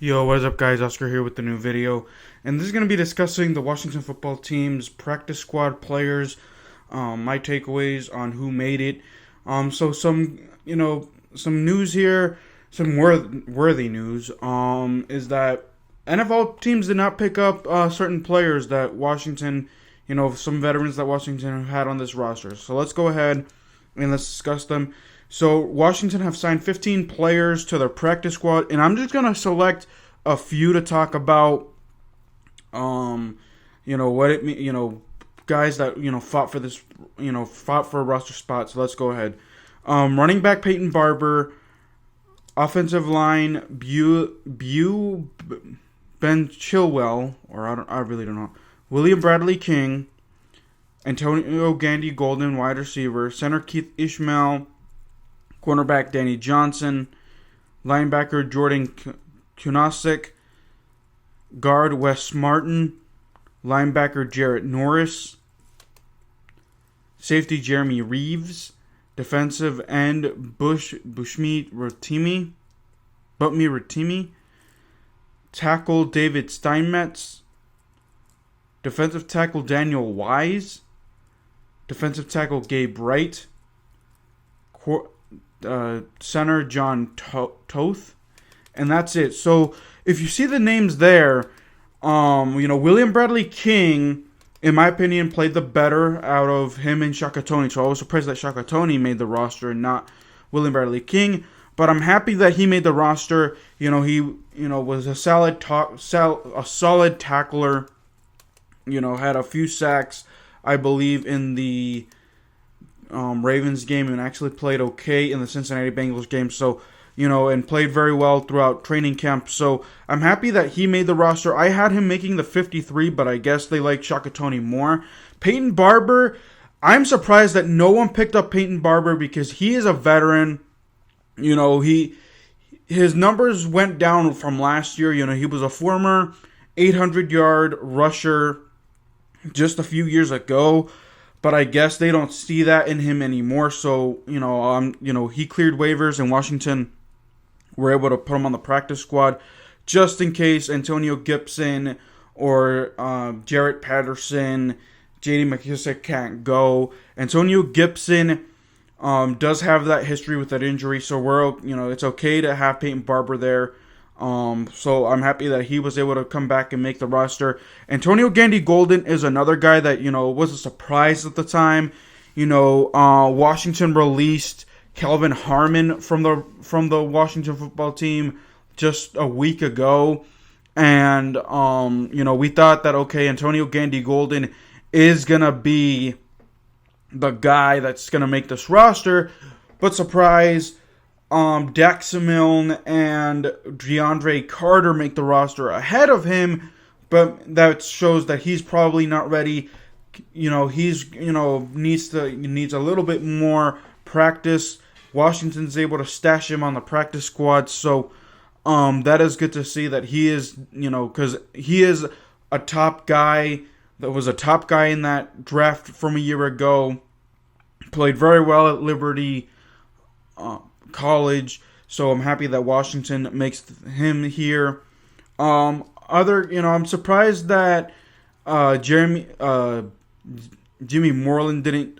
Yo, what is up, guys? Oscar here with the new video, and this is going to be discussing the Washington football team's practice squad players, my takeaways on who made it. So some news here, some worthy news. Is that NFL teams did not pick up certain players that Washington, some veterans that Washington had on this roster. So let's go ahead and let's discuss them. So Washington have signed 15 players to their practice squad, and I'm just gonna select a few to talk about. What it mean. Guys that fought for this, fought for a roster spot. So let's go ahead. Running back Payton Barber, offensive line Ben Chilwell, or I really don't know. William Bradley King, Antonio Gandy-Golden, wide receiver, center Keith Ishmael, cornerback Danny Johnson, linebacker Jordan Kunasek, guard Wes Martin, linebacker Jarrett Norris, safety Jeremy Reaves, defensive end Butmi Rotimi, tackle David Steinmetz, defensive tackle Daniel Wise, defensive tackle Gabe Wright, center John Toth, and that's it. So if you see the names there, William Bradley King, in my opinion, played the better out of him and Shaka Toney. So I was surprised that Shaka Toney made the roster and not William Bradley King. But I'm happy that he made the roster. He was a solid tackler. Had a few sacks, I believe, in the Ravens game, and actually played okay in the Cincinnati Bengals game. So, and played very well throughout training camp. So I'm happy that he made the roster. I had him making the 53, but I guess they like Shaka Toney more. Peyton Barber, I'm surprised that no one picked up Peyton Barber because he is a veteran. His numbers went down from last year. He was a former 800-yard rusher just a few years ago, but I guess they don't see that in him anymore. So, he cleared waivers, and Washington were able to put him on the practice squad just in case Antonio Gibson or Jarrett Patterson, J.D. McKissick can't go. Antonio Gibson does have that history with that injury, so it's okay to have Peyton Barber there. So I'm happy that he was able to come back and make the roster. Antonio Gandy-Golden is another guy that, was a surprise at the time. Washington released Kelvin Harmon from the Washington football team just a week ago. And, we thought that, okay, Antonio Gandy-Golden is going to be the guy that's going to make this roster. But surprise, Dax Milne and DeAndre Carter make the roster ahead of him, but that shows that he's probably not ready. He's needs a little bit more practice. Washington's able to stash him on the practice squad, so that is good to see that he is, because he is a top guy. That was a top guy in that draft from a year ago. Played very well at Liberty College, so I'm happy that Washington makes him here. I'm surprised that Jimmy Moreland didn't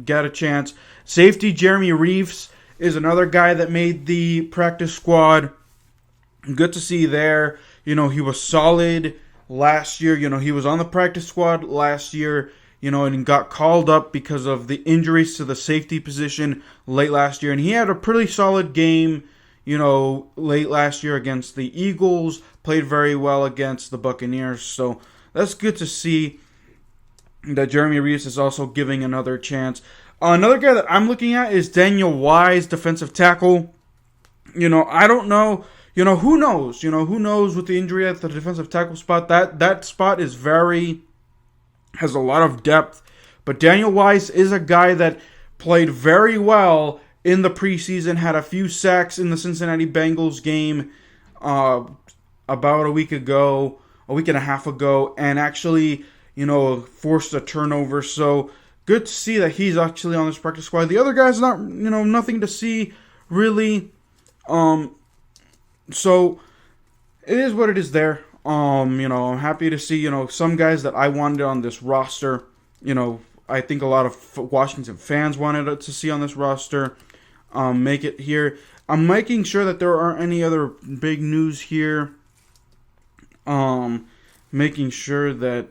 get a chance. Safety Jeremy Reaves is another guy that made the practice squad. Good to see there. He was solid last year. He was on the practice squad last year. And got called up because of the injuries to the safety position late last year. And he had a pretty solid game, late last year against the Eagles. Played very well against the Buccaneers. So that's good to see that Jeremy Reaves is also giving another chance. Another guy that I'm looking at is Daniel Wise, defensive tackle. I don't know. Who knows? Who knows with the injury at the defensive tackle spot. That spot is has a lot of depth. But Daniel Wise is a guy that played very well in the preseason, had a few sacks in the Cincinnati Bengals game about a week and a half ago, and actually, forced a turnover. So good to see that he's actually on this practice squad. The other guys, nothing to see really. So it is what it is there. I'm happy to see, some guys that I wanted on this roster. I think a lot of Washington fans wanted to see on this roster make it here. I'm making sure that there aren't any other big news here. Making sure that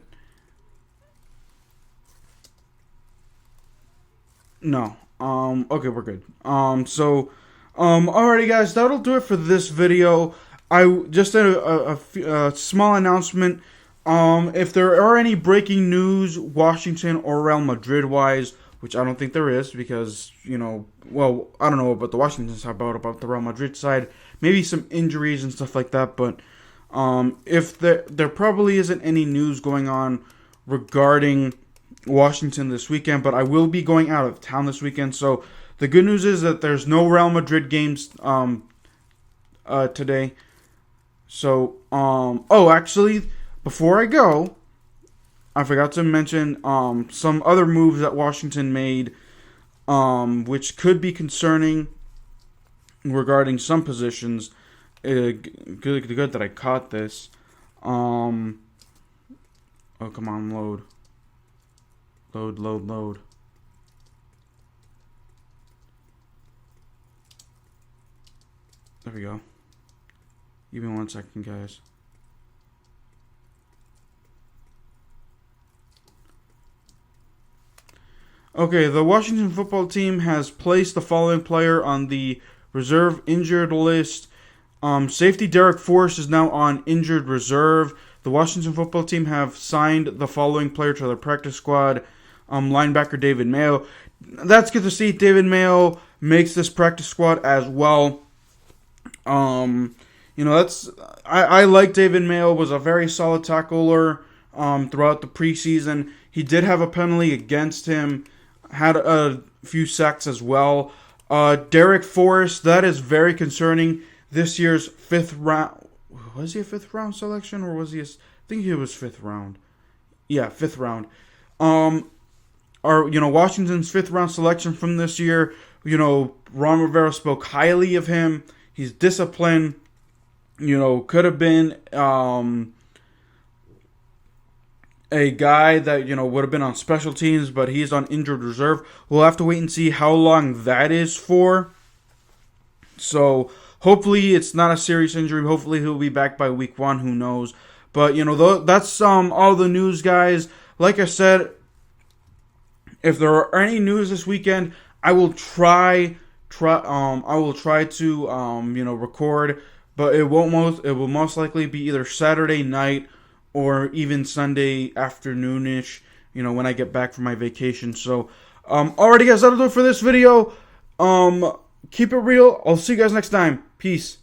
no. Okay, we're good. Alrighty, guys, that'll do it for this video. I just did a small announcement. If there are any breaking news, Washington or Real Madrid wise, which I don't think there is, because I don't know about the Washington side, about the Real Madrid side, maybe some injuries and stuff like that. But if there probably isn't any news going on regarding Washington this weekend, but I will be going out of town this weekend. So the good news is that there's no Real Madrid games today. So actually, before I go, I forgot to mention some other moves that Washington made, which could be concerning regarding some positions. Good that I caught this. Oh, come on, load. Load. There we go. Give me 1 second, guys. Okay, the Washington football team has placed the following player on the reserve injured list. Safety Derek Forrest is now on injured reserve. The Washington football team have signed the following player to their practice squad. Linebacker David Mayo. That's good to see. David Mayo makes this practice squad as well. I like David Mayo. Was a very solid tackler throughout the preseason. He did have a penalty against him. Had a few sacks as well. Derek Forrest, that is very concerning. This year's 5th round. Was he a 5th round selection or was he I think he was 5th round. Yeah, 5th round. Washington's 5th round selection from this year. Ron Rivera spoke highly of him. He's disciplined. Could have been a guy that, would have been on special teams, but he's on injured reserve. We'll have to wait and see how long that is for. So, hopefully it's not a serious injury. Hopefully he'll be back by week 1. Who knows? But, that's all the news, guys. Like I said, if there are any news this weekend, I will try to record, but it will most likely be either Saturday night or even Sunday afternoonish, when I get back from my vacation. So, alrighty, guys, that'll do it for this video. Keep it real. I'll see you guys next time. Peace.